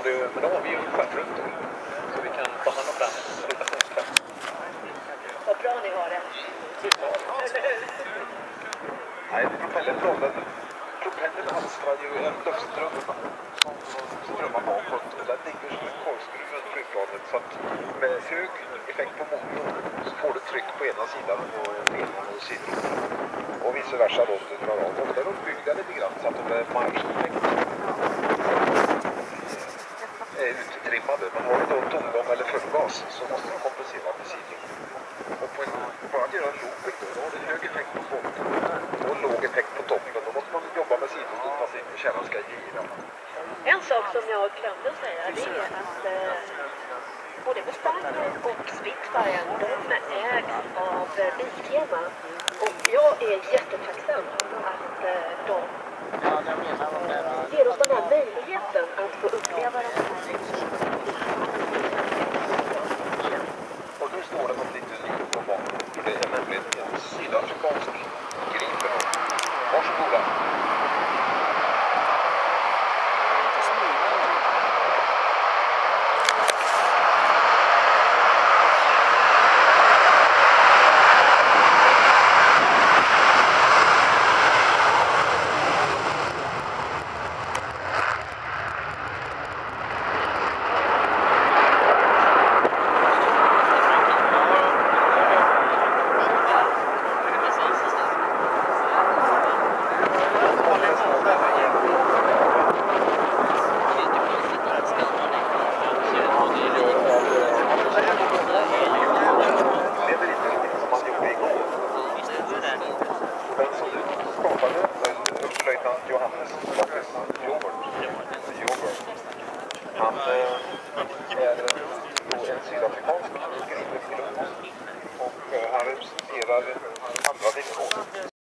Men då har vi ju skötrunt då. Så vi kan ta hand om den rotationskraften. Vad bra ni har det. Nej, propellen rollen. Propellen alstrar ju en luftström som strömmar bakåt. Och den ligger som en korvskruv runt flygplanet. Så att med hög effekt på motorn så får du tryck på ena sidan och benen och sidor. Och vice versa då, du drar av. Och där uppbyggda lite grann så att de är marscheffekt. Är uttrimmade. Men har du då tomgång eller fullgas så måste du kompensera med sidor. Och bara att göra en looping då har du hög effekt på botten och låg effekt på toppen. Då måste man jobba med sidor och passa in och kärnan ska gira. En sak som jag glömde säga det är att både Mustang och Spitfire de ägs av Biltema. Och jag är jättetacksam att de ger oss den här möjligheten att få uppleva de här. Och nu står det något lite unikt på banan. För det är nämligen en sydafrikansk Gripen. Varsågoda. Han är då en sydafrikansk Gripenpilot och han representerar